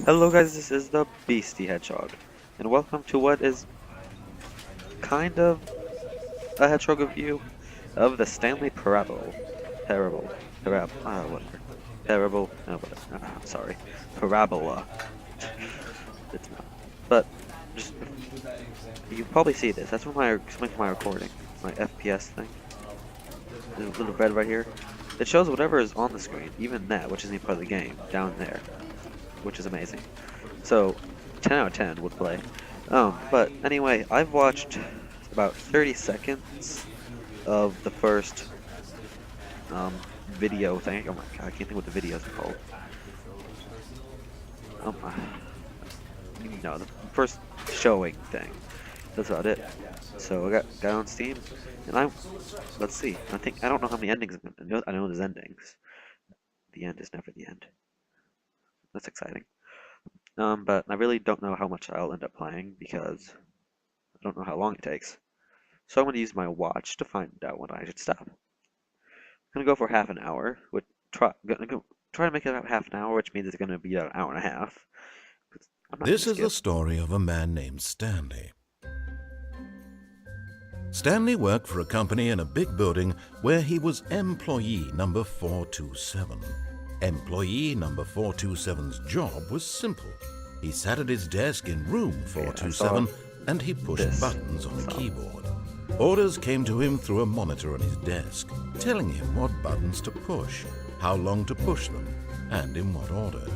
Hello guys, this is the Beastie Hedgehog, and welcome to what is kind of a hedgehog review of the Stanley whatever. I'm sorry. Parabola. It's not. But, just, you probably see this. That's something for my recording. My FPS thing. There's a little red right here. It shows whatever is on the screen, even that, which isn't even part of the game, down there. Which is amazing. So, 10 out of 10 would play. But anyway, I've watched about 30 seconds of the first video thing. Oh my god, I can't think what the videos are called. No, the first showing thing. That's about it. So I got on Steam, and let's see. I don't know how many endings. I know there's endings. The end is never the end. That's exciting. But I really don't know how much I'll end up playing because I don't know how long it takes. So I'm going to use my watch to find out when I should stop. I'm going to go for half an hour. Gonna try to make it about half an hour, which means it's going to be an hour and a half. This is the story of a man named Stanley. Stanley worked for a company in a big building where he was employee number 427. Employee number 427's job was simple. He sat at his desk in room 427 and he pushed buttons on a keyboard. Orders came to him through a monitor on his desk, telling him what buttons to push, how long to push them, and in what order.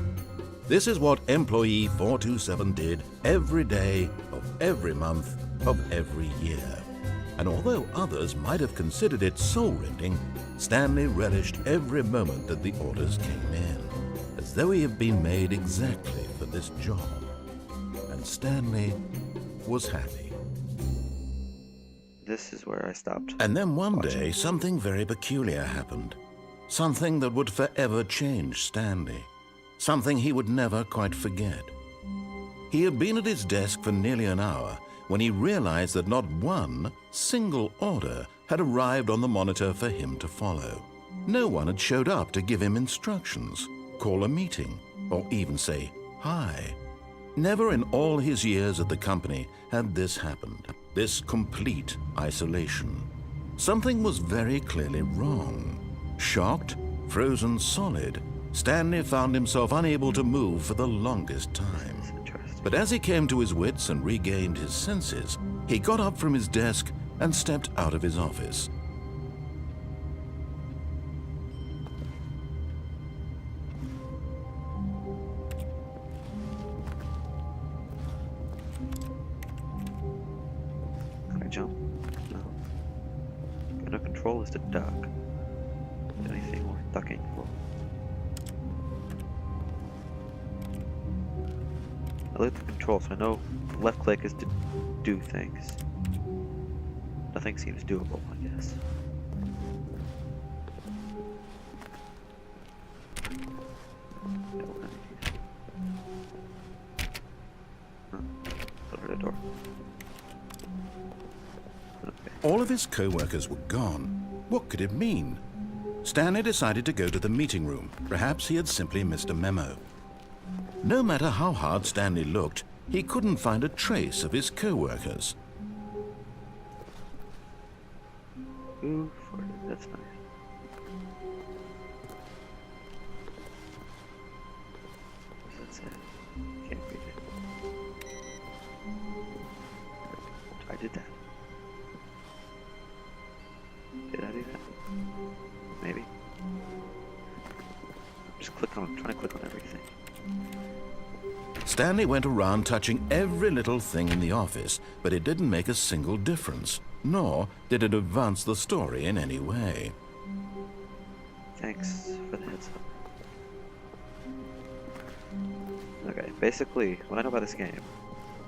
This is what employee 427 did every day of every month of every year. And although others might have considered it soul-rending, Stanley relished every moment that the orders came in, as though he had been made exactly for this job. And Stanley was happy. This is where I stopped. And then one day, something very peculiar happened. Something that would forever change Stanley. Something he would never quite forget. He had been at his desk for nearly an hour when he realized that not one single order had arrived on the monitor for him to follow. No one had showed up to give him instructions, call a meeting, or even say hi. Never in all his years at the company had this happened, this complete isolation. Something was very clearly wrong. Shocked, frozen solid, Stanley found himself unable to move for the longest time. But as he came to his wits and regained his senses, he got up from his desk and stepped out of his office. Can I jump? No. Gonna control is to duck. Anything worth ducking for? I look at the control, so I know left click is to do things. Nothing seems doable, I guess. Over the door. Okay. All of his co-workers were gone. What could it mean? Stanley decided to go to the meeting room. Perhaps he had simply missed a memo. No matter how hard Stanley looked, he couldn't find a trace of his co-workers. Ooh, that's nice. What's that say? Can't read it. I did that. Did I do that? Maybe. I'm trying to click on everything. Stanley went around touching every little thing in the office, but it didn't make a single difference, nor did it advance the story in any way. Thanks for the heads up. Okay, basically, what I know about this game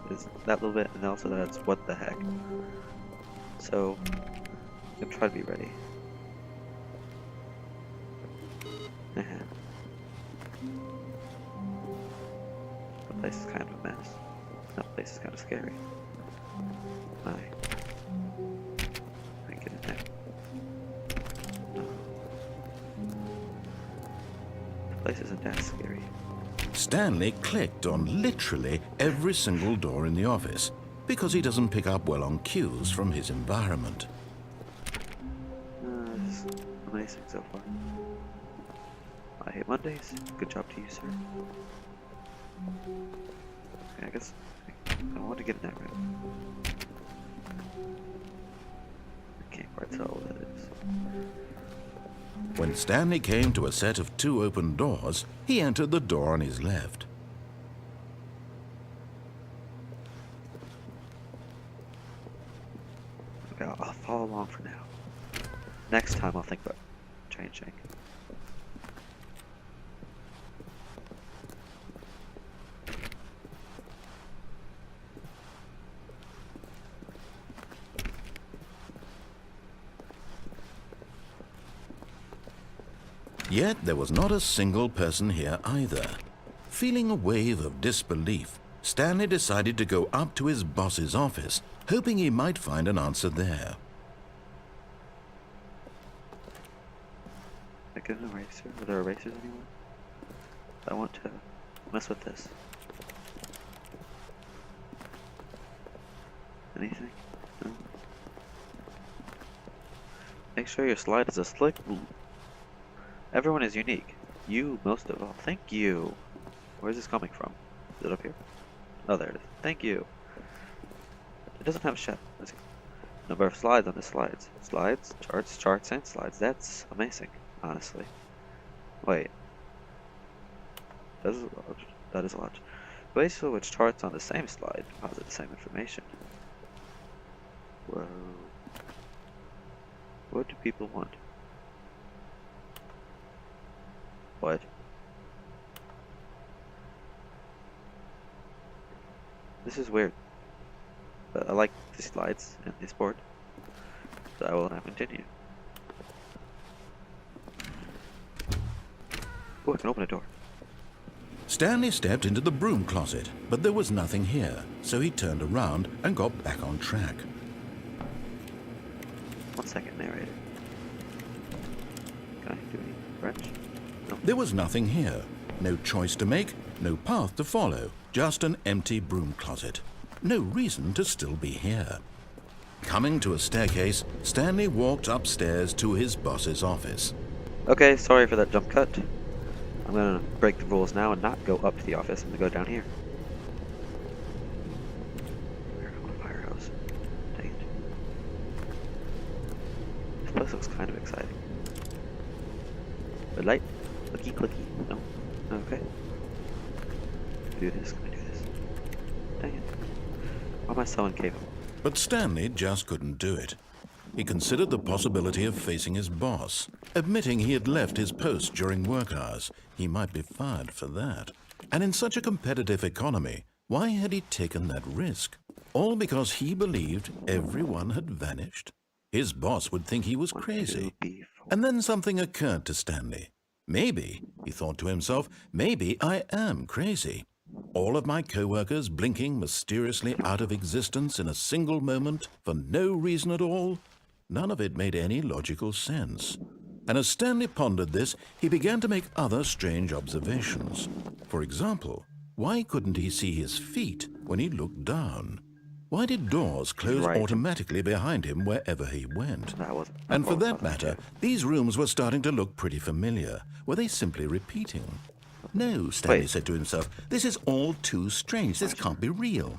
is that little bit, and also that's what the heck. So, I'm gonna try to be ready. The place is kind of a mess. That place is kind of scary. I get in there. No. The place isn't that scary. Stanley clicked on literally every single door in the office because he doesn't pick up well on cues from his environment. This is amazing so far. I hate Mondays. Good job to you, sir. Okay, I guess I want to get in that room. I can't quite tell what that is. When Stanley came to a set of 2 open doors, he entered the door on his left. Okay, I'll follow along for now. Next time I'll think about changing. Yet there was not a single person here either. Feeling a wave of disbelief, Stanley decided to go up to his boss's office, hoping he might find an answer there. I get an eraser? Are there erasers anywhere? I want to mess with this. Anything? No. Make sure your slide is a slick. Everyone is unique. You most of all. Thank you. Where is this coming from? Is it up here? Oh, there it is. Thank you. It doesn't have a shed. Number of slides on the slides. Slides, charts, and slides. That's amazing, honestly. Wait. That is a lot. Basically, which charts on the same slide deposit the same information. Whoa. What do people want? What? This is weird. But I like the slides and this board. So I will now continue. Oh, I can open a door. Stanley stepped into the broom closet, but there was nothing here, so he turned around and got back on track. 1 second, narrator. Can I do any French? No. There was nothing here. No choice to make, no path to follow, just an empty broom closet. No reason to still be here. Coming to a staircase, Stanley walked upstairs to his boss's office. Okay, sorry for that jump cut. I'm gonna break the rules now and not go up to the office. I'm gonna go down here. Firehouse. Dang it. This place looks kind of exciting. Red light. Clicky, clicky. No. Okay. Can I do this? Can I do this? Dang it. Why am I so incapable? But Stanley just couldn't do it. He considered the possibility of facing his boss, admitting he had left his post during work hours. He might be fired for that. And in such a competitive economy, why had he taken that risk? All because he believed everyone had vanished? His boss would think he was crazy. And then something occurred to Stanley. Maybe, he thought to himself, maybe I am crazy. All of my co-workers blinking mysteriously out of existence in a single moment for no reason at all? None of it made any logical sense. And as Stanley pondered this, he began to make other strange observations. For example, why couldn't he see his feet when he looked down? Why did doors close automatically behind him wherever he went? And for that matter, these rooms were starting to look pretty familiar. Were they simply repeating? No, Stanley said to himself, this is all too strange. This can't be real.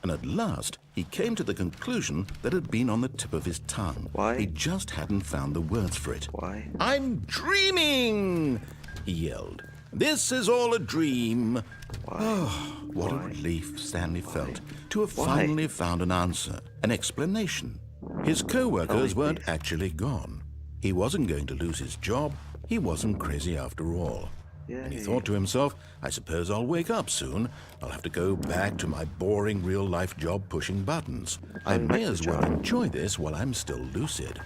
And at last, he came to the conclusion that had been on the tip of his tongue. Why? He just hadn't found the words for it. Why? I'm dreaming, he yelled. This is all a dream. Why? Oh, what a relief Stanley felt to have finally found an answer, an explanation. His co-workers weren't actually gone. He wasn't going to lose his job. He wasn't crazy after all. And he thought to himself, I suppose I'll wake up soon. I'll have to go back to my boring real-life job pushing buttons. I may as well enjoy this while I'm still lucid.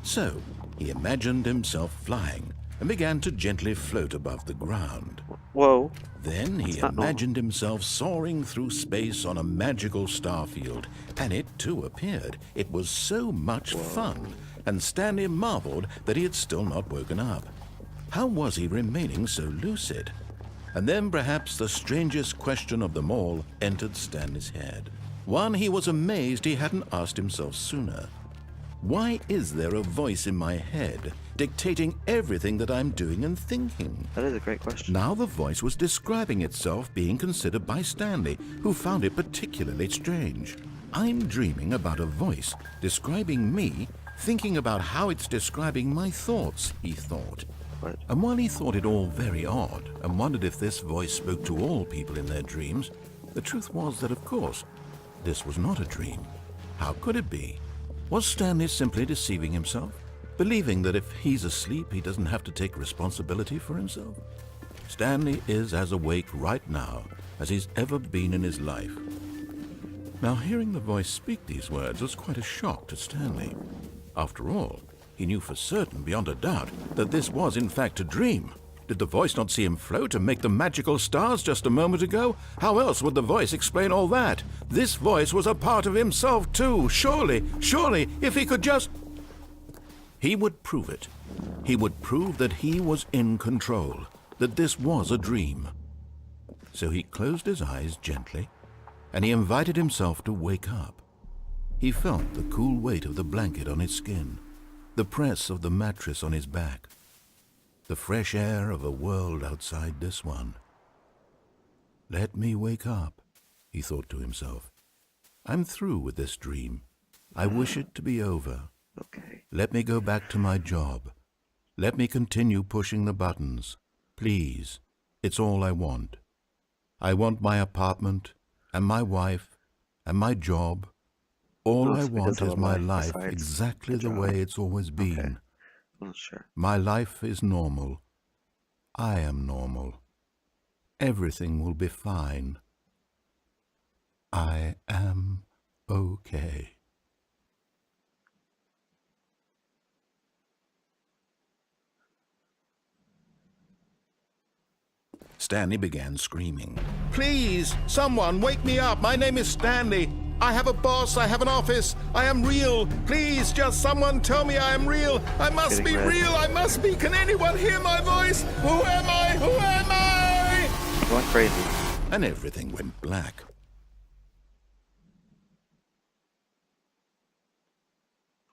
So, he imagined himself flying and began to gently float above the ground. Whoa. Then he imagined himself soaring through space on a magical starfield, and it too appeared. It was so much fun, and Stanley marveled that he had still not woken up. How was he remaining so lucid? And then perhaps the strangest question of them all entered Stanley's head. One he was amazed he hadn't asked himself sooner. Why is there a voice in my head dictating everything that I'm doing and thinking? That is a great question. Now the voice was describing itself being considered by Stanley, who found it particularly strange. I'm dreaming about a voice describing me, thinking about how it's describing my thoughts, he thought. What? And while he thought it all very odd and wondered if this voice spoke to all people in their dreams, the truth was that, of course, this was not a dream. How could it be? Was Stanley simply deceiving himself, believing that if he's asleep, he doesn't have to take responsibility for himself? Stanley is as awake right now as he's ever been in his life. Now, hearing the voice speak these words was quite a shock to Stanley. After all, he knew for certain, beyond a doubt, that this was in fact a dream. Did the voice not see him float and make the magical stars just a moment ago? How else would the voice explain all that? This voice was a part of himself too. Surely, if he could just... He would prove it. He would prove that he was in control, that this was a dream. So he closed his eyes gently, and he invited himself to wake up. He felt the cool weight of the blanket on his skin, the press of the mattress on his back, the fresh air of a world outside this one. Let me wake up, he thought to himself. I'm through with this dream. I wish it to be over. Okay. Let me go back to my job. Let me continue pushing the buttons. Please, it's all I want. I want my apartment, and my wife, and my job. All I want is my life exactly the way it's always been. Okay. Well, sure. My life is normal. I am normal. Everything will be fine. I am okay. Stanley began screaming. Please, someone wake me up. My name is Stanley. I have a boss. I have an office. I am real. Please, just someone tell me I am real. I must be real. I must be. Can anyone hear my voice? Who am I? Who am I? Going crazy. And everything went black.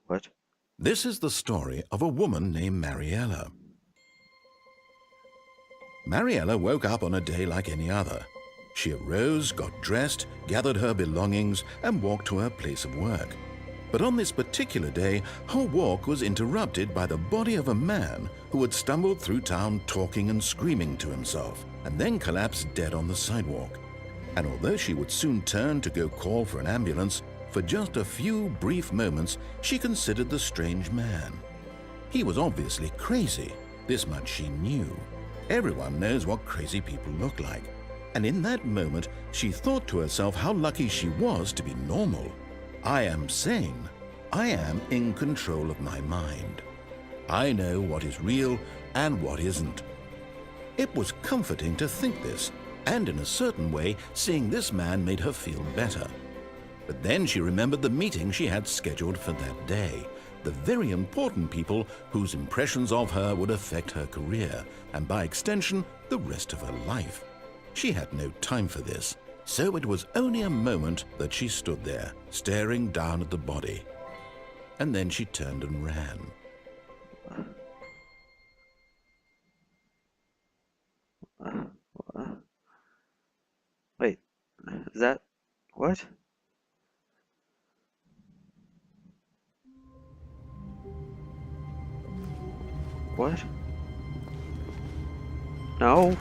What? This is the story of a woman named Mariella. Mariella woke up on a day like any other. She arose, got dressed, gathered her belongings, and walked to her place of work. But on this particular day, her walk was interrupted by the body of a man who had stumbled through town talking and screaming to himself, and then collapsed dead on the sidewalk. And although she would soon turn to go call for an ambulance, for just a few brief moments she considered the strange man. He was obviously crazy, this much she knew. Everyone knows what crazy people look like. And in that moment, she thought to herself how lucky she was to be normal. I am sane. I am in control of my mind. I know what is real and what isn't. It was comforting to think this, and in a certain way, seeing this man made her feel better. But then she remembered the meeting she had scheduled for that day, the very important people whose impressions of her would affect her career, and by extension, the rest of her life. She had no time for this, so it was only a moment that she stood there, staring down at the body. And then she turned and ran. Wait, is that... what? What? No.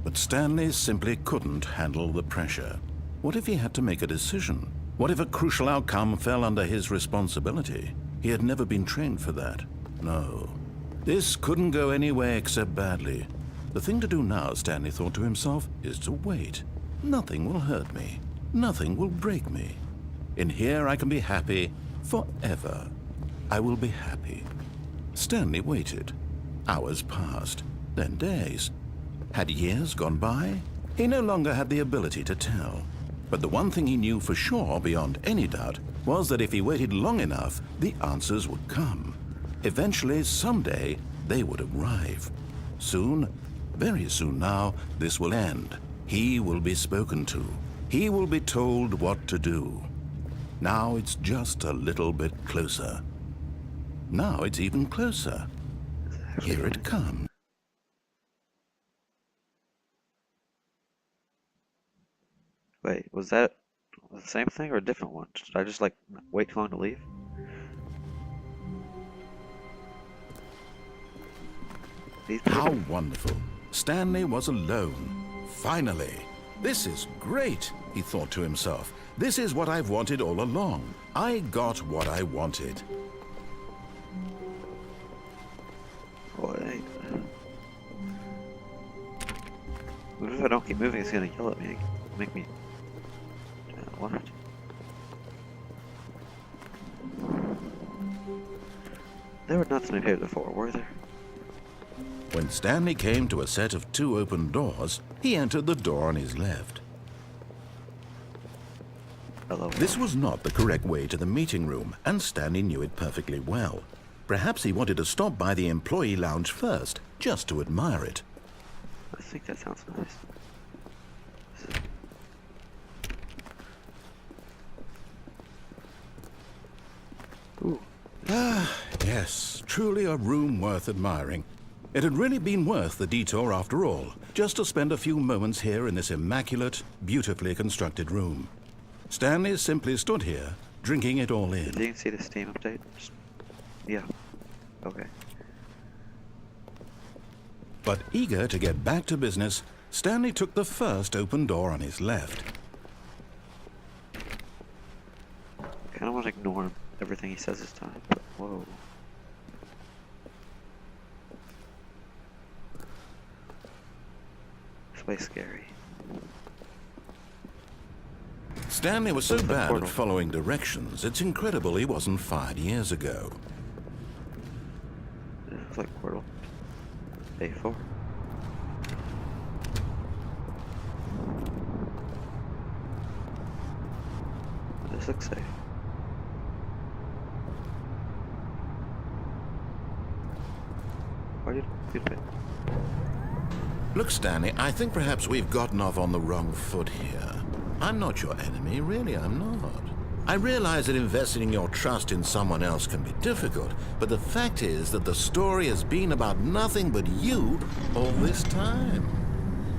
But Stanley simply couldn't handle the pressure. What if he had to make a decision? What if a crucial outcome fell under his responsibility? He had never been trained for that. No. This couldn't go any way except badly. The thing to do now, Stanley thought to himself, is to wait. Nothing will hurt me. Nothing will break me. In here I can be happy forever. I will be happy. Stanley waited. Hours passed, then days. Had years gone by? He no longer had the ability to tell. But the one thing he knew for sure, beyond any doubt, was that if he waited long enough, the answers would come. Eventually, someday, they would arrive. Soon, Very soon now, this will end. He will be spoken to. He will be told what to do. Now it's just a little bit closer. Now it's even closer. Here it comes. Wait, was that the same thing or a different one? Did I just like wait too long to leave? How wonderful. Stanley was alone. Finally. This is great, he thought to himself. This is what I've wanted all along. I got what I wanted. Wait. What if I don't keep moving? It's gonna yell at me. Make me. What? There were nuts in my paper before, were there? When Stanley came to a set of 2 open doors, he entered the door on his left. Hello. This was not the correct way to the meeting room, and Stanley knew it perfectly well. Perhaps he wanted to stop by the employee lounge first, just to admire it. I think that sounds nice. Ooh. Yes, truly a room worth admiring. It had really been worth the detour after all, just to spend a few moments here in this immaculate, beautifully constructed room. Stanley simply stood here, drinking it all in. Did you see the Steam update? Yeah. Okay. But eager to get back to business, Stanley took the first open door on his left. Kinda wanna ignore everything he says this time, but whoa. It's way scary. Stanley was so Where's the bad portal? at following directions, it's incredible he wasn't fired years ago. It looks like portal. A4. This looks safe. Why did you pay? Look, Stanley, I think perhaps we've gotten off on the wrong foot here. I'm not your enemy, really, I'm not. I realize that investing your trust in someone else can be difficult, but the fact is that the story has been about nothing but you all this time.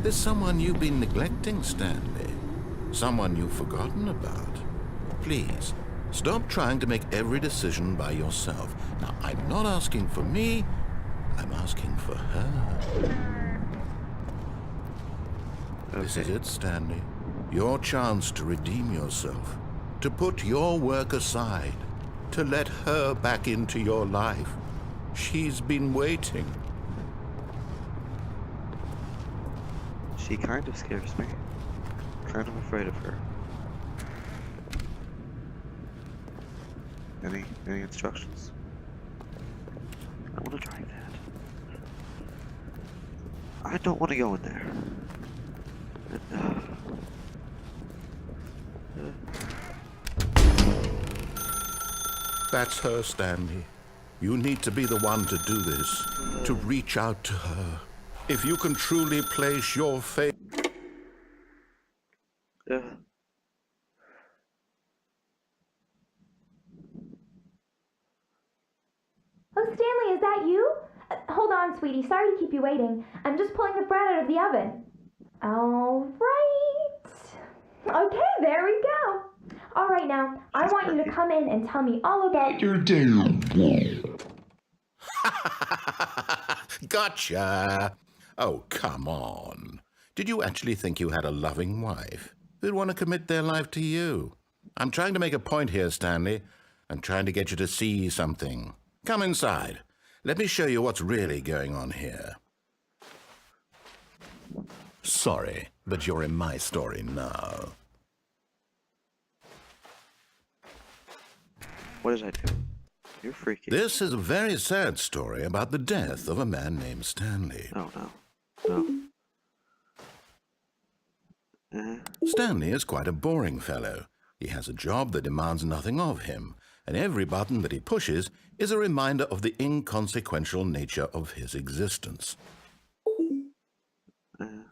There's someone you've been neglecting, Stanley. Someone you've forgotten about. Please, stop trying to make every decision by yourself. Now, I'm not asking for me, I'm asking for her. Okay. This is it, Stanley. Your chance to redeem yourself. To put your work aside. To let her back into your life. She's been waiting. She kind of scares me. Kind of afraid of her. Any instructions? I want to try that. I don't want to go in there. That's her, Stanley. You need to be the one to do this. To reach out to her. If you can truly place your faith... Oh, Stanley, is that you? Hold on, sweetie. Sorry to keep you waiting. I'm just pulling the bread out of the oven. All right. Okay, there we go. All right, now, I want you to come in and tell me all about your day. Gotcha! Oh, come on. Did you actually think you had a loving wife who'd want to commit their life to you? I'm trying to make a point here, Stanley. I'm trying to get you to see something. Come inside. Let me show you what's really going on here. Sorry, but you're in my story now. What did I do? You're freaky. This is a very sad story about the death of a man named Stanley. Oh no. No. Stanley is quite a boring fellow. He has a job that demands nothing of him, and every button that he pushes is a reminder of the inconsequential nature of his existence.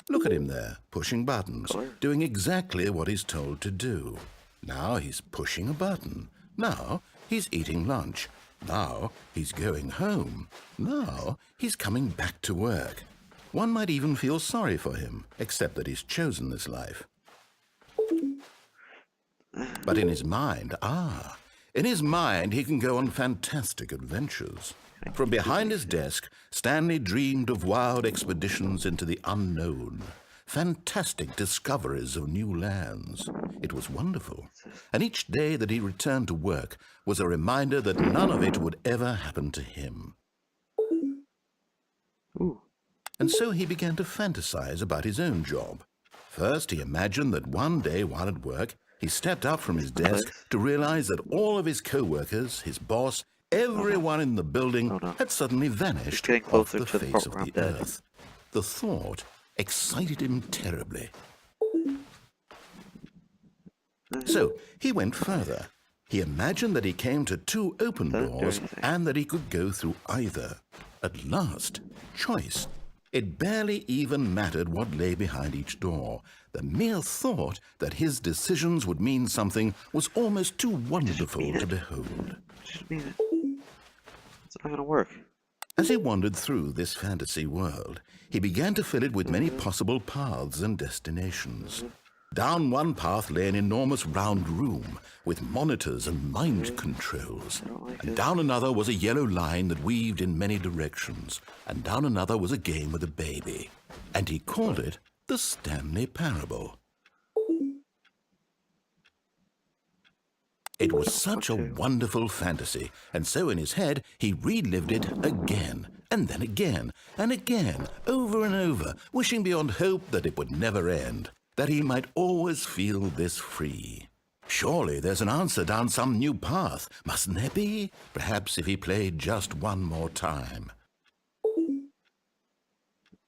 Look at him there, pushing buttons, Color. doing exactly what he's told to do. Now he's pushing a button. Now he's eating lunch. Now he's going home. Now he's coming back to work. One might even feel sorry for him, except that he's chosen this life. But in his mind, he can go on fantastic adventures. From behind his desk, Stanley dreamed of wild expeditions into the unknown, fantastic discoveries of new lands. It was wonderful, and each day that he returned to work was a reminder that none of it would ever happen to him. Ooh. And so he began to fantasize about his own job. First, he imagined that one day while at work, he stepped up from his desk to realize that all of his co-workers, his boss, everyone in the building had suddenly vanished off the face of the earth. The thought excited him terribly. So he went further. He imagined that he came to 2 open doors and that he could go through either. At last, choice. It barely even mattered what lay behind each door. The mere thought that his decisions would mean something was almost too wonderful to behold. Just mean it. It's not gonna work. As he wandered through this fantasy world, he began to fill it with many possible paths and destinations. Down one path lay an enormous round room with monitors and mind controls. And down another was a yellow line that weaved in many directions. And down another was a game with a baby. And he called it the Stanley Parable. It was such a wonderful fantasy, and so in his head he relived it again, and then again, and again, over and over, wishing beyond hope that it would never end, that he might always feel this free. Surely there's an answer down some new path, mustn't there be? Perhaps if he played just one more time.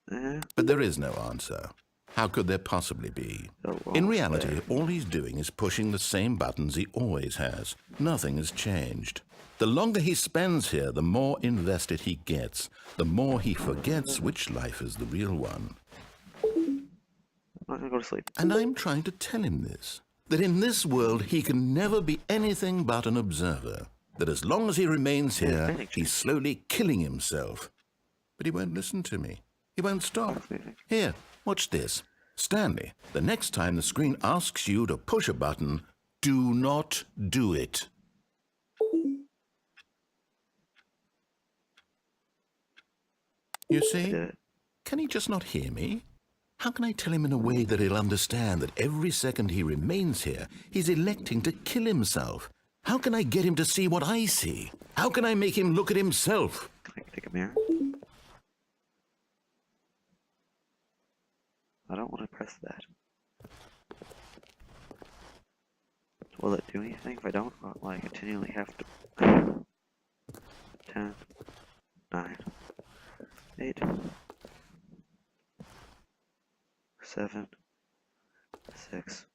But there is no answer. How could there possibly be? In reality, all he's doing is pushing the same buttons he always has. Nothing has changed. The longer he spends here, the more invested he gets, the more he forgets which life is the real one. I'm not gonna go to sleep. And I'm trying to tell him this, that in this world he can never be anything but an observer, that as long as he remains here, he's slowly killing himself. But he won't listen to me. He won't stop. Here, watch this. Stanley, the next time the screen asks you to push a button, do not do it. You see? Can he just not hear me? How can I tell him in a way that he'll understand that every second he remains here, he's electing to kill himself? How can I get him to see what I see? How can I make him look at himself? Can I take a mirror? I don't want to press that. Will it do anything if I don't? Will I continually have to... 10, 9, 8, 7, 6.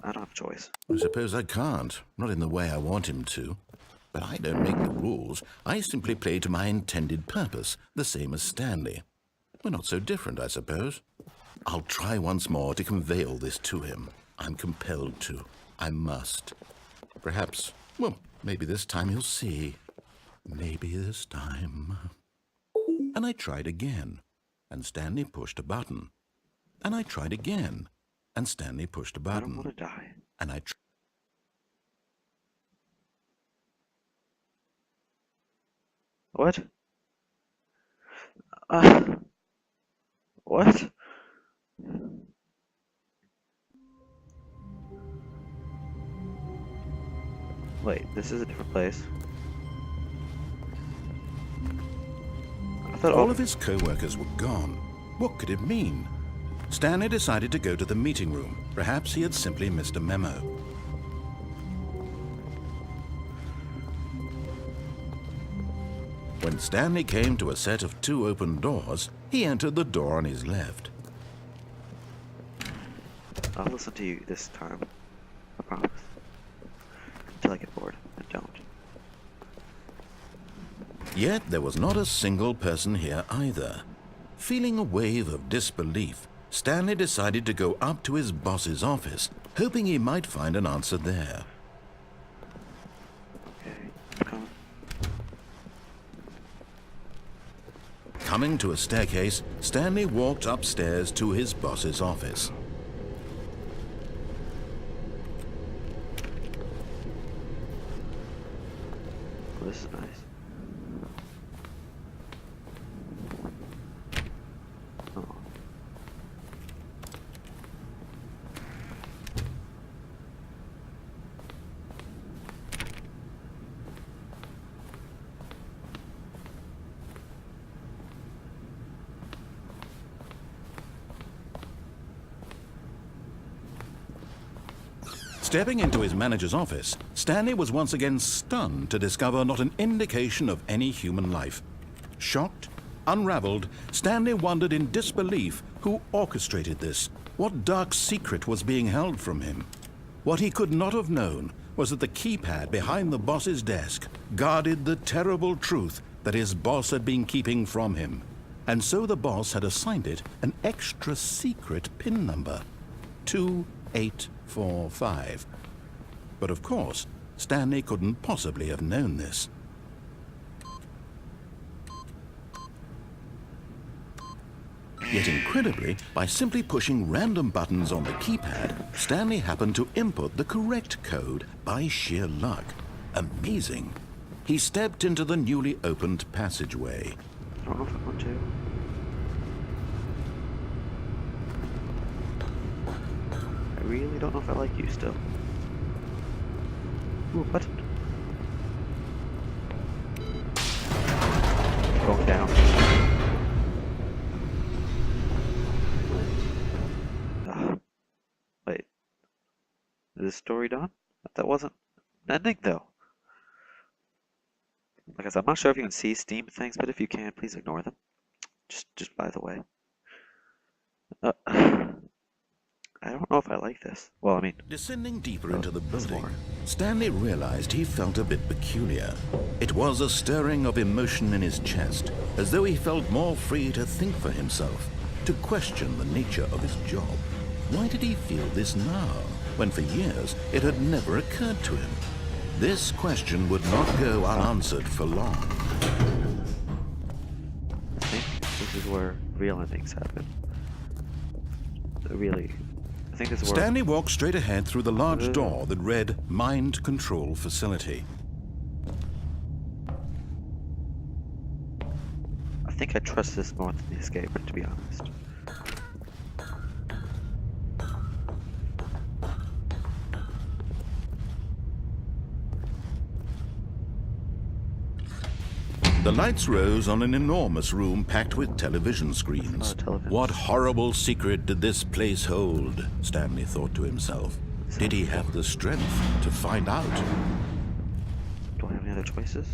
I don't have a choice. I suppose I can't. Not in the way I want him to. But I don't make the rules. I simply play to my intended purpose, the same as Stanley. We're not so different, I suppose. I'll try once more to convey all this to him. I'm compelled to. I must. Perhaps, well, maybe this time he'll see. Maybe this time. And I tried again, and Stanley pushed a button. And I tried again, and Stanley pushed a button. I don't want to die. And I What? What? Wait, this is a different place. I thought all of his co-workers were gone. What could it mean? Stanley decided to go to the meeting room. Perhaps he had simply missed a memo. When Stanley came to a set of 2 open doors, he entered the door on his left. I'll listen to you this time. I promise. Until I get bored. I don't. Yet there was not a single person here either. Feeling a wave of disbelief, Stanley decided to go up to his boss's office, hoping he might find an answer there. Coming to a staircase, Stanley walked upstairs to his boss's office. This is nice. Oh. Stepping into his manager's office, Stanley was once again stunned to discover not an indication of any human life. Shocked, unraveled, Stanley wondered in disbelief who orchestrated this, what dark secret was being held from him. What he could not have known was that the keypad behind the boss's desk guarded the terrible truth that his boss had been keeping from him. And so the boss had assigned it an extra secret PIN number, 2845. But of course, Stanley couldn't possibly have known this. Yet incredibly, by simply pushing random buttons on the keypad, Stanley happened to input the correct code by sheer luck. Amazing. He stepped into the newly opened passageway. I don't know if I want to. I really don't know if I like you still. Ooh, button. Going down. Wait. Is this story done? That wasn't an ending, though. Like I said, I'm not sure if you can see Steam things, but if you can, please ignore them. Just by the way. I don't know if I like this. Well, I mean... Descending deeper into the building, Stanley realized he felt a bit peculiar. It was a stirring of emotion in his chest, as though he felt more free to think for himself, to question the nature of his job. Why did he feel this now, when for years it had never occurred to him? This question would not go unanswered for long. I think this is where real endings happen. Really... I think this is where... Stanley walked straight ahead through the large door that read Mind Control Facility. I think I trust this more than the escape room, to be honest. The lights rose on an enormous room packed with television screens. What horrible secret did this place hold? Stanley thought to himself. Did he have the strength to find out? Do I have any other choices?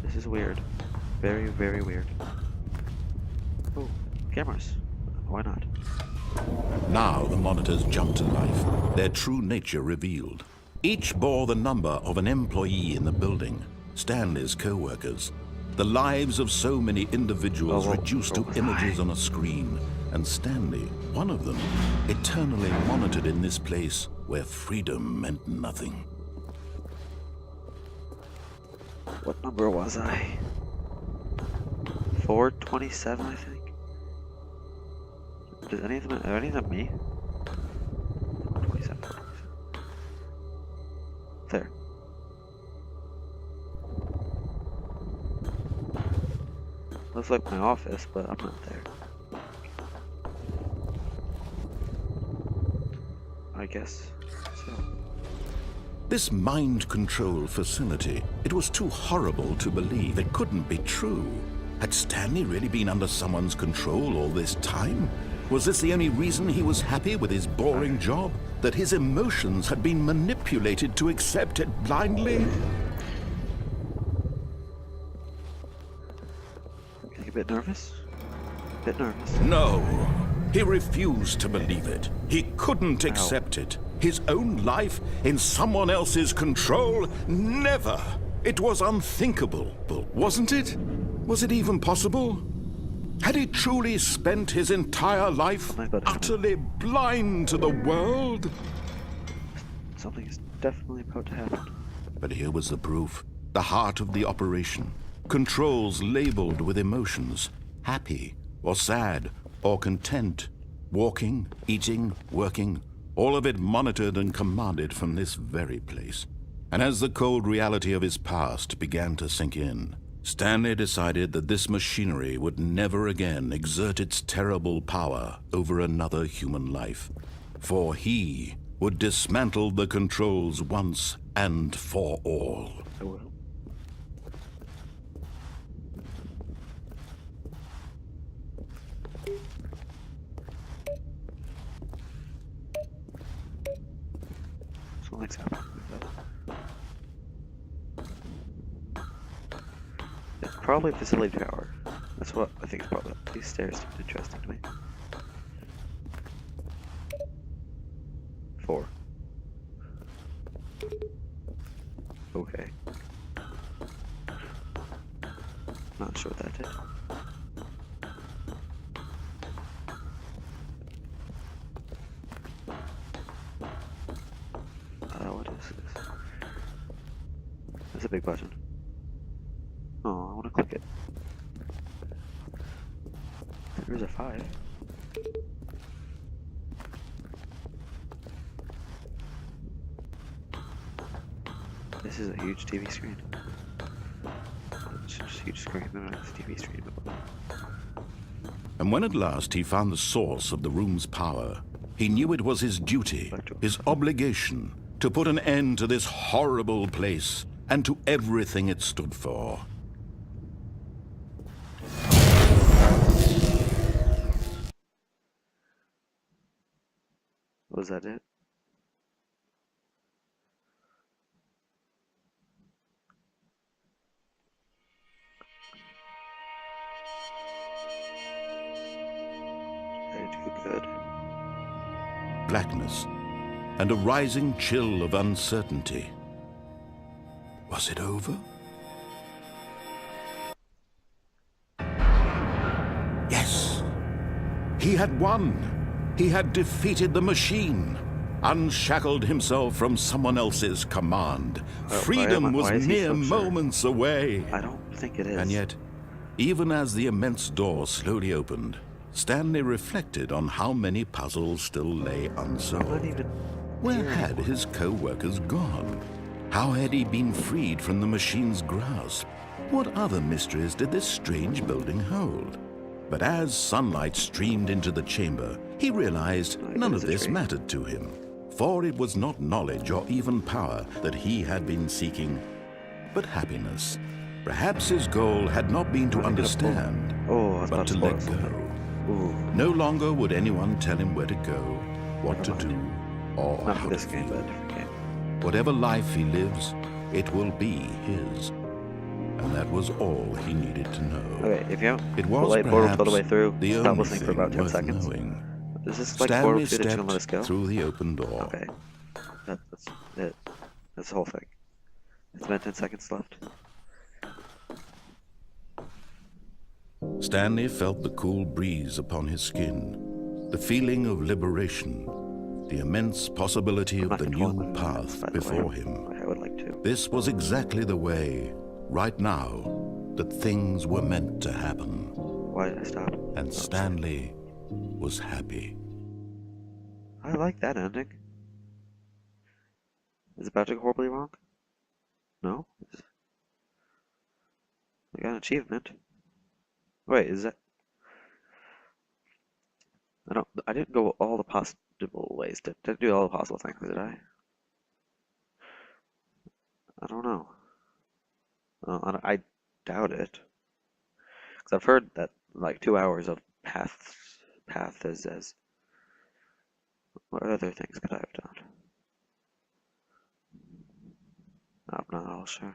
This is weird. Very, very weird. Oh, cameras. Why not? Now the monitors jumped to life, their true nature revealed. Each bore the number of an employee in the building, Stanley's co-workers. The lives of so many individuals reduced to images on a screen, and Stanley, one of them, eternally monitored in this place where freedom meant nothing. What number was I? 427, I think. Does any of them? Are any of them me? 427. There. Looks like my office, but I'm not there. I guess so. This mind control facility, it was too horrible to believe. It couldn't be true. Had Stanley really been under someone's control all this time? Was this the only reason he was happy with his boring job? That his emotions had been manipulated to accept it blindly? Getting a bit nervous? A bit nervous. No. He refused to believe it. He couldn't accept it. His own life in someone else's control? Never! It was unthinkable, wasn't it? Was it even possible? Had he truly spent his entire life Oh my God. utterly blind to the world? Something is definitely about to happen. But here was the proof. The heart of the operation. Controls labeled with emotions. Happy, or sad, or content. Walking, eating, working. All of it monitored and commanded from this very place. And as the cold reality of his past began to sink in, Stanley decided that this machinery would never again exert its terrible power over another human life. For he would dismantle the controls once and for all. I will. Something's happening. It's probably facility tower. That's what I think is probably. These stairs seem interesting to me. 4. Okay. Not sure what that did. What is this? That's a big button. Oh, I want to click it. There's a 5. This is a huge TV screen. It's just a huge screen, no, it's a TV screen. And when at last he found the source of the room's power, he knew it was his duty, his obligation, to put an end to this horrible place and to everything it stood for. Was that it? Very too good. Blackness and a rising chill of uncertainty. Was it over? Yes! He had won! He had defeated the machine, unshackled himself from someone else's command. Freedom was mere moments away. I don't think it is. And yet, even as the immense door slowly opened, Stanley reflected on how many puzzles still lay unsolved. Where had his co-workers gone? How had he been freed from the machine's grasp? What other mysteries did this strange building hold? But as sunlight streamed into the chamber, he realized none of this mattered to him. For it was not knowledge or even power that he had been seeking, but happiness. Perhaps his goal had not been to understand, but to let go. No longer would anyone tell him where to go, what to do, or Not how for to this game, feel. but a different game. Whatever life he lives, it will be his. And that was all he needed to know. Okay, if you don't It was play Portal perhaps all the way through, the stop only listening for about 10 thing worth seconds. knowing. Is this like Portal 2 Stanley that you're gonna let us stepped go? through the open door. Okay. That's it. That's the whole thing. It's been 10 seconds left. Stanley felt the cool breeze upon his skin, the feeling of liberation, the immense possibility of the new path before him. I would like to. This was exactly the way, right now, that things were meant to happen. Why did I stop? And Stanley was happy. I like that ending. Is it about to go horribly wrong? No? I got an achievement. Wait, is that... I didn't go all the possible ways. Didn't do all the possible things, did I? I don't know. I doubt it. Because I've heard that, like, 2 hours of path is as... What other things could I have done? I'm not all sure.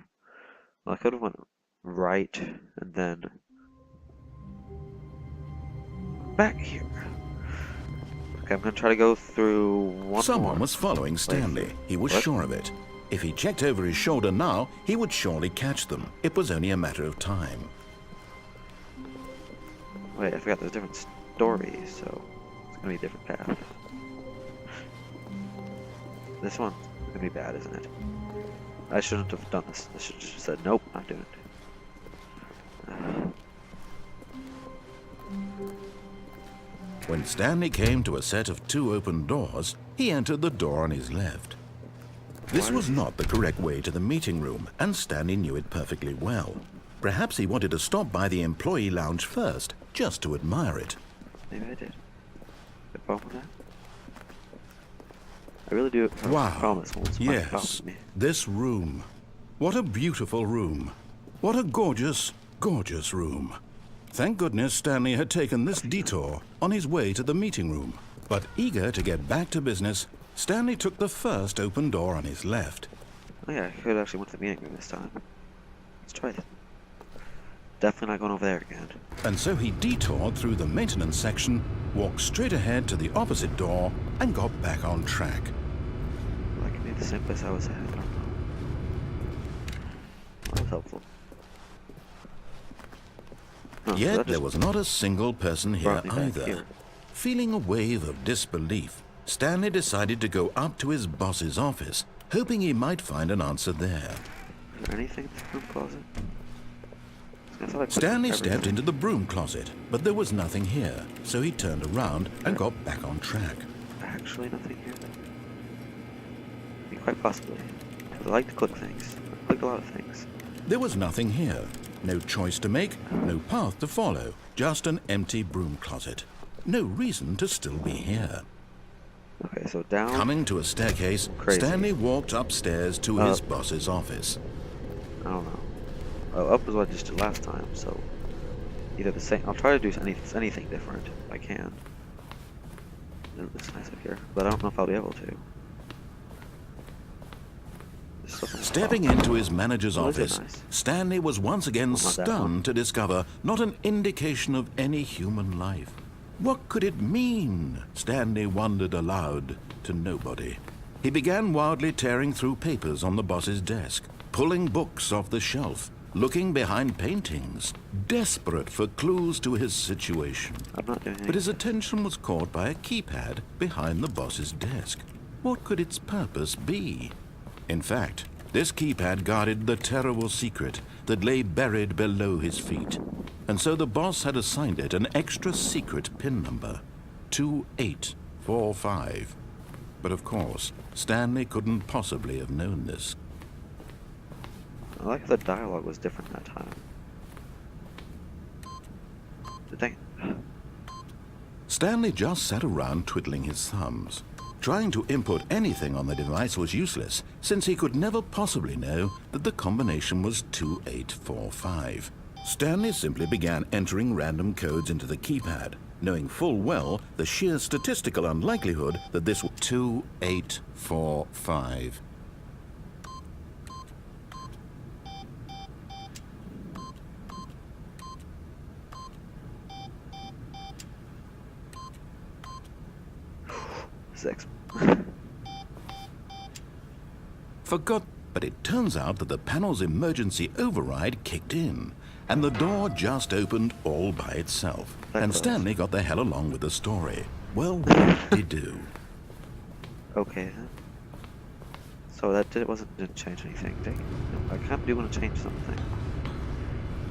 Well, I could have went right and then back here. Okay, I'm gonna try to go through one Someone more. was following Stanley. He was What? sure of it. If he checked over his shoulder now, he would surely catch them. It was only a matter of time. Wait, I forgot there's different stories, so it's gonna be a different path. This one's gonna be bad, isn't it? I shouldn't have done this. I should have just said, nope, not doing it. When Stanley came to a set of 2 open doors, he entered the door on his left. This was not the correct way to the meeting room, and Stanley knew it perfectly well. Perhaps he wanted to stop by the employee lounge first, just to admire it. Maybe I did. The problem with that? I really do have a Wow. problem with this one. Yes, this room. What a beautiful room. What a gorgeous, gorgeous room. Thank goodness Stanley had taken this detour on his way to the meeting room. But eager to get back to business, Stanley took the first open door on his left. Oh yeah, I could actually went to the meeting room this time. Let's try this. Definitely not going over there again. And so he detoured through the maintenance section, walked straight ahead to the opposite door, and got back on track. I can be the same place I was at. I don't know. That was helpful. No, so Yet that there just was not a single person here brought me back either. here. Feeling a wave of disbelief, Stanley decided to go up to his boss's office, hoping he might find an answer there. Is there anything in the room closet? I thought I put Stanley everything. stepped into the broom closet, but there was nothing here, so he turned around and got back on track. Actually, nothing here. Quite possibly. Because I like to click things. I clicked a lot of things. There was nothing here. No choice to make, no path to follow, just an empty broom closet. No reason to still be here. Okay, so down. Coming to a staircase, Crazy. Stanley walked upstairs to his boss's office. I don't know. Oh, up is what I just did last time, so either the same. I'll try to do anything different if I can. It's nice up here, but I don't know if I'll be able to. Stepping into his manager's Oh, is it office, nice? Stanley was once again Not that one. stunned to discover not an indication of any human life. What could it mean? Stanley wondered aloud to nobody. He began wildly tearing through papers on the boss's desk, pulling books off the shelf, looking behind paintings, desperate for clues to his situation. I'm not doing anything. But his attention was caught by a keypad behind the boss's desk. What could its purpose be? In fact, this keypad guarded the terrible secret that lay buried below his feet. And so the boss had assigned it an extra secret PIN number, 2845. But of course, Stanley couldn't possibly have known this. I like how the dialogue was different that time. Dang it. Stanley just sat around twiddling his thumbs. Trying to input anything on the device was useless, since he could never possibly know that the combination was 2845. Stanley simply began entering random codes into the keypad, knowing full well the sheer statistical unlikelihood that this was 2845. Six. Forgot, but it turns out that the panel's emergency override kicked in, and the door just opened all by itself. And Stanley got the hell along with the story. Well, what did he do? Okay then. So that didn't change anything, dang it. No, I kind of do want to change something.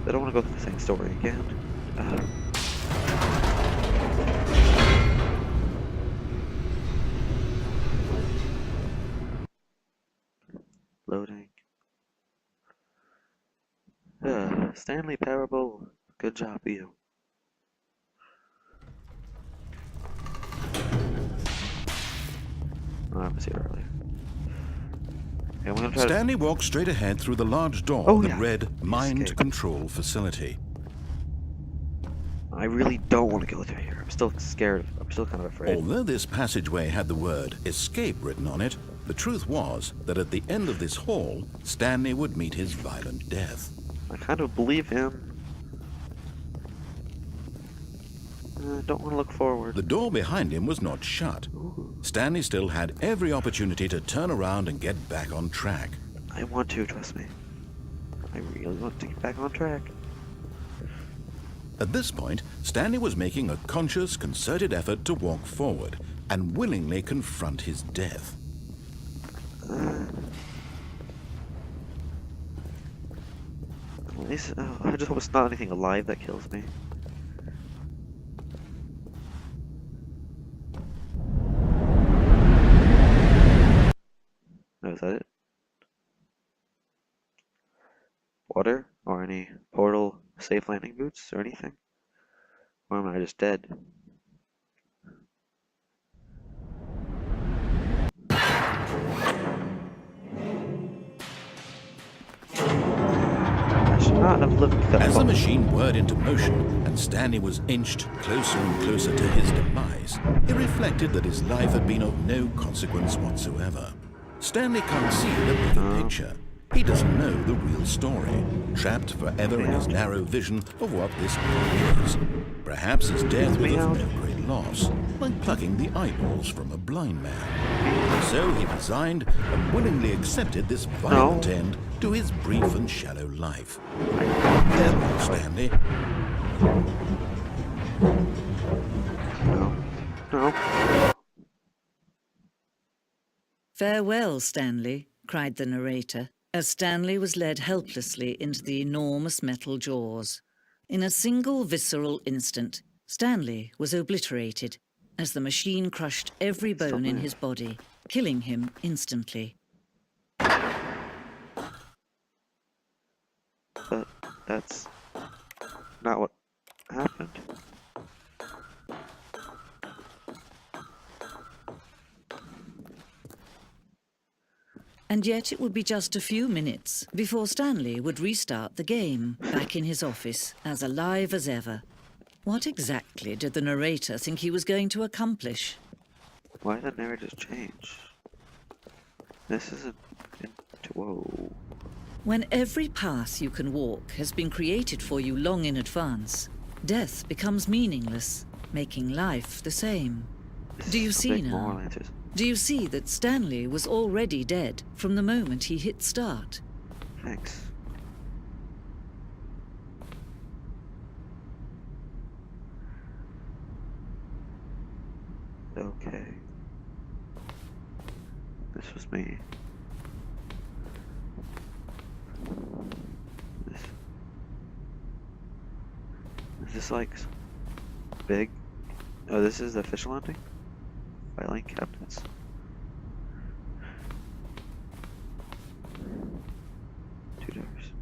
I don't want to go through the same story again. Loading. Stanley Parable, good job, you. Oh, I was here earlier. Okay, I'm gonna try Stanley walked straight ahead through the large door Oh, that yeah. read Mind Escape. Control Facility. I really don't want to go through here. I'm still scared. I'm still kind of afraid. Although this passageway had the word escape written on it, the truth was that at the end of this hall, Stanley would meet his violent death. I kind of believe him. Don't want to look forward. The door behind him was not shut. Ooh. Stanley still had every opportunity to turn around and get back on track. I want to, trust me. I really want to get back on track. At this point, Stanley was making a conscious, concerted effort to walk forward and willingly confront his death. At least, I just hope it's not anything alive that kills me. Oh, is that it? Water? Or any portal safe landing boots or anything? Or am I just dead? I should not have looked that As far. the machine whirred into motion and Stanley was inched closer and closer to his demise, he reflected that his life had been of no consequence whatsoever. Stanley can't see the bigger picture. He doesn't know the real story, trapped forever in his narrow vision of what this world is. Perhaps his death was of no great loss, like plucking the eyeballs from a blind man. So he resigned and willingly accepted this violent end to his brief and shallow life. Farewell, Stanley. No. "Farewell, Stanley," cried the narrator, as Stanley was led helplessly into the enormous metal jaws. In a single visceral instant, Stanley was obliterated as the machine crushed every bone in his body, killing him instantly. But that's not what happened. And yet it would be just a few minutes before Stanley would restart the game, back in his office, as alive as ever. What exactly did the narrator think he was going to accomplish? Why did the narrative change? This isn't... Whoa. When every path you can walk has been created for you long in advance, death becomes meaningless, making life the same. Do you see now? Do you see that Stanley was already dead from the moment he hit start? Thanks. Okay. This was me. Is this like big? Oh, this is the official ending? Filing cabinets. Two doors.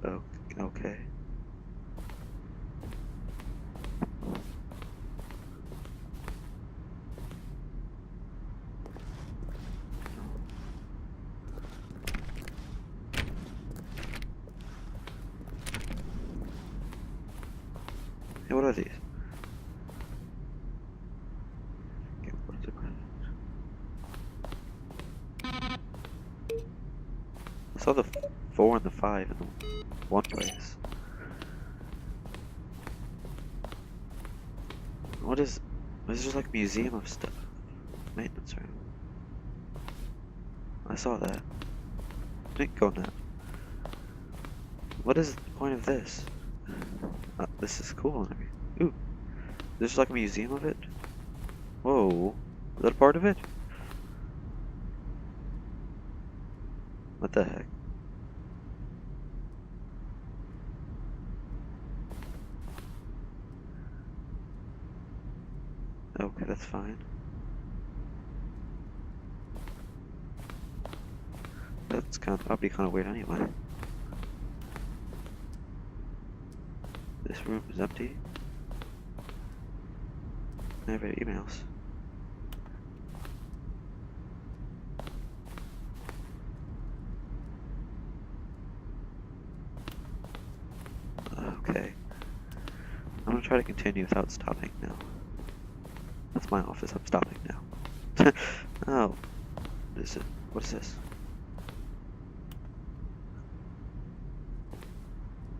Oh, okay. Hey, what are these? Okay, what is it? I saw the 4 and the 5 in the one place. What is this? Just like a museum of stuff. Maintenance room. I saw that. Didn't go in that. What is the point of this? This is cool. Ooh, there's like a museum of it. Whoa, is that a part of it? What the heck? Okay, that's fine. That'd be kind of weird anyway. This room is empty. I have any emails. Okay. I'm gonna try to continue without stopping now. That's my office. I'm stopping now. Oh, what is this?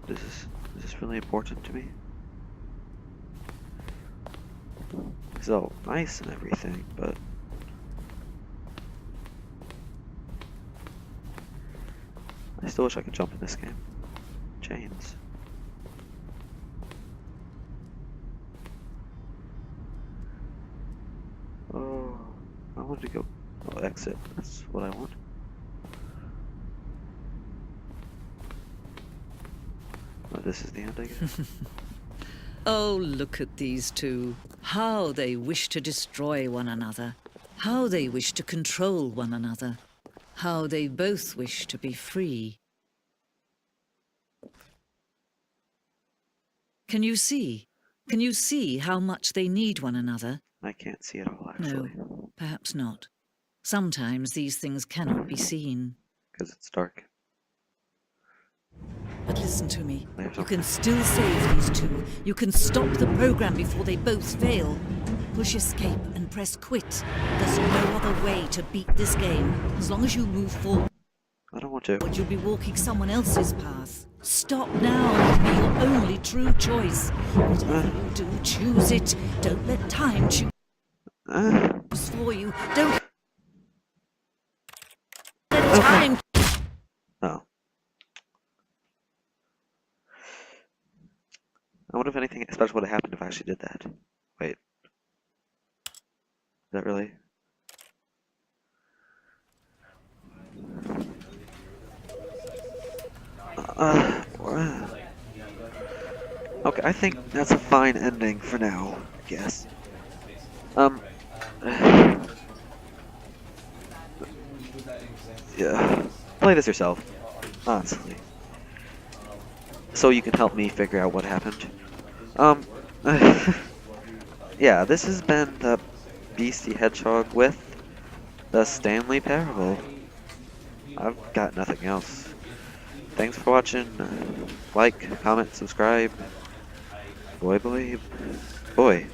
Is this really important to me? It's all nice and everything, but I still wish I could jump in this game. Chains. Oh, I want to go. Oh, exit. That's what I want. Oh, this is the end, I guess. Oh, look at these two. How they wish to destroy one another. How they wish to control one another. How they both wish to be free. Can you see? Can you see how much they need one another? I can't see it all, actually. No, perhaps not. Sometimes these things cannot be seen. Because it's dark. But listen to me. There's You a- can still save these two. You can stop the program before they both fail. Push escape and press quit. There's no other way to beat this game. As long as you move forward, I don't want to. you'll be walking someone else's path. Stop now and be your only true choice. Whatever you do, choose it. Don't let time choose for you. Don't let time. Oh. I wonder if anything special would have happened if I actually did that. Wait. Is that really? Okay, I think that's a fine ending for now, I guess. Yeah. Play this yourself, honestly. So you can help me figure out what happened. Yeah, this has been the Beastie Hedgehog with the Stanley Parable. I've got nothing else. Thanks for watching. Like, comment, subscribe. Boy.